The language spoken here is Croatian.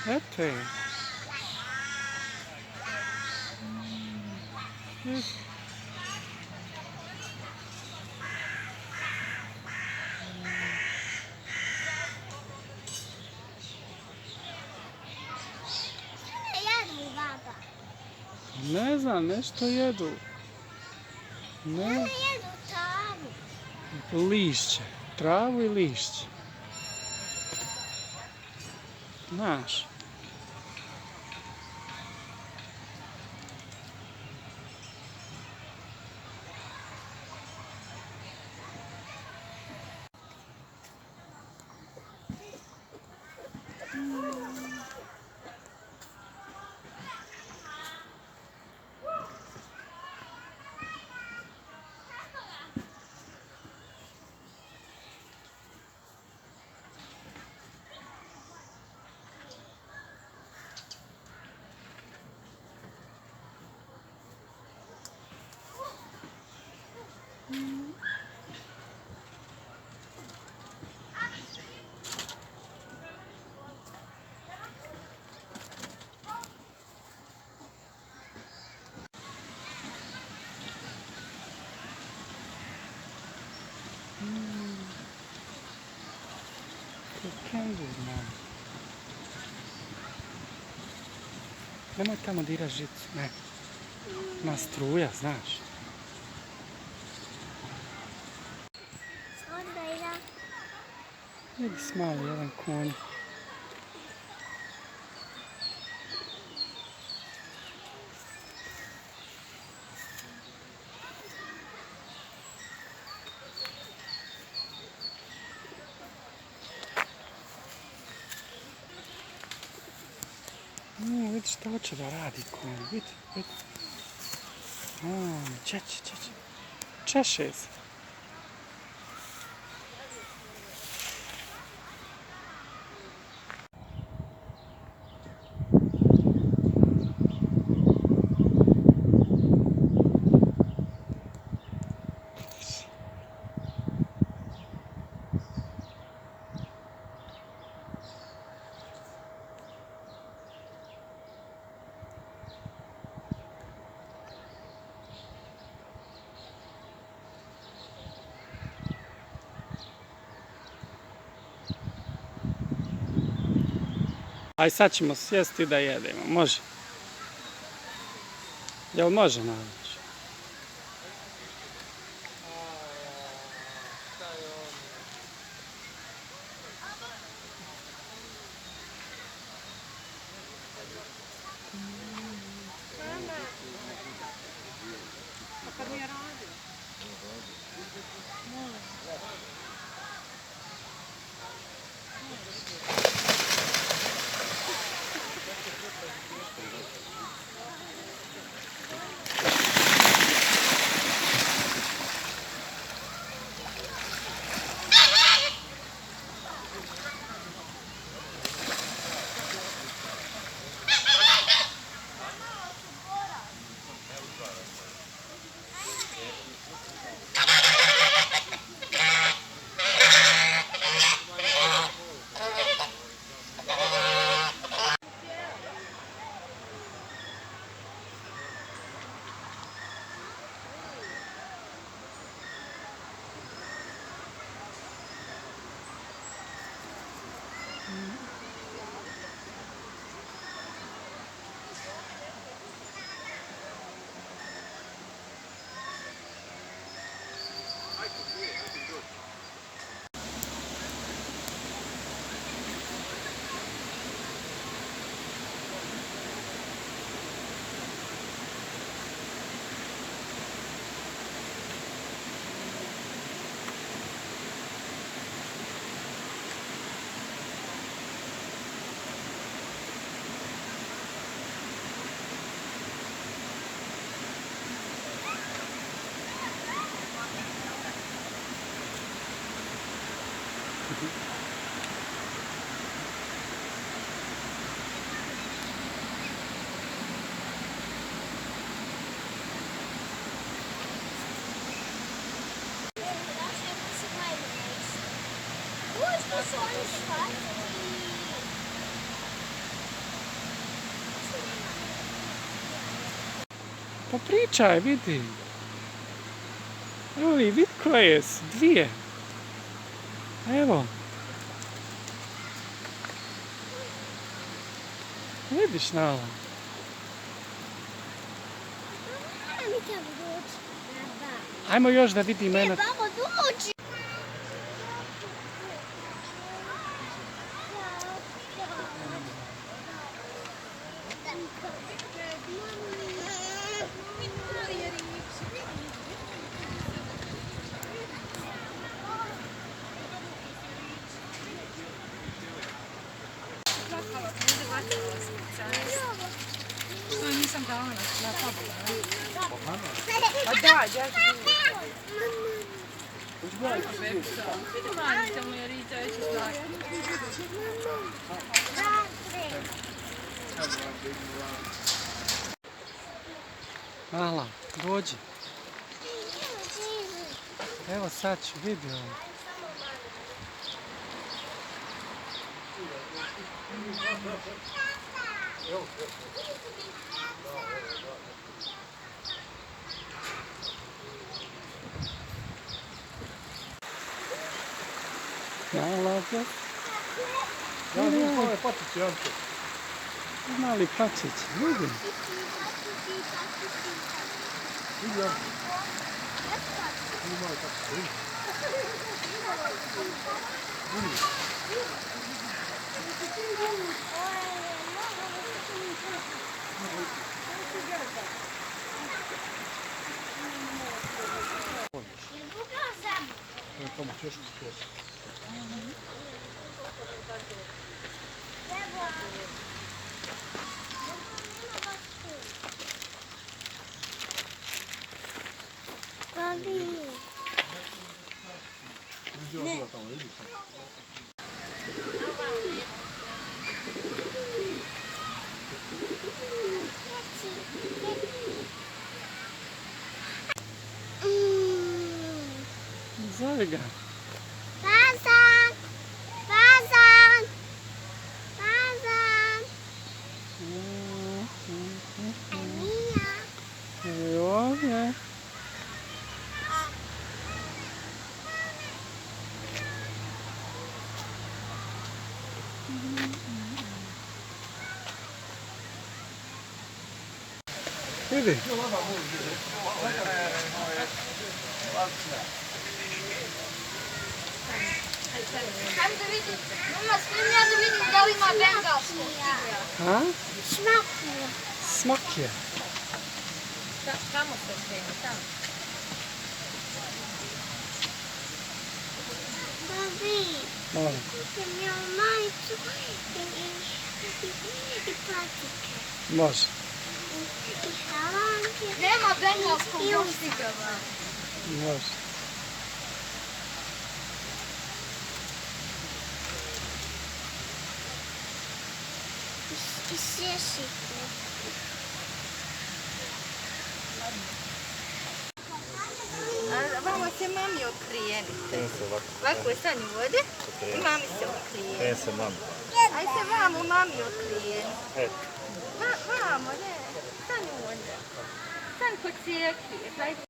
Eto je. Jedu, baba. Ne znam, nešto jedu. Ne Ne, jedu travu. lišće. Travu i lišće. Znaš. Kengur, mama. Nemoj tamo dirat žicu, ne. Na struja, znaš. Onda ja. Vidi s mali jedan konj. Vidi šta hoće da radi konj, vidi, vidi. Češe se. Aj sad ćemo sjesti da jedemo, može? Jel može Nadić? A kad nije radio? Duas pessoas fazem. Pa pričaj, vidi. Evo vidi koje su, 2. Evo. Vidiš, Nala. Mi tamo doći. Baba. Ajmo još da vidi mene. Babo, dođi. Što nisam dala na tabu, a da, ja Vidi manjite mu jer i to već izlaka. Nala, dođi. Evo sad ću, vidi ovo. Nala, Ja vidim koje patice, Janko. mali pačić, vidi. Vidi, Janko. Vidi mali patice, vidi. Evo tamo češku skroz. Babi. Vidi ova tamo, vidi tamo. Zove ga. Bazan. Bazan. Bazan. Anija. Evo ovdje. Vidi. Ajde da vidim. Mama, smijem ja da vidim da li ima bengalskog tigra. A? Šmakija. Smak je. Tamo se okreni, tamo. Babi. Molim. Sam ja majicu i patike. Može. I halanke. Nema bengalskog tigra. Može. I sješite. Vamo se mami okrijenite. Ovako je stani u vode i mami se okrijeni. se mami. Aj se vamo mami okrijeni. Vamo, ne. Stani u vode. Stani kod cijeklije.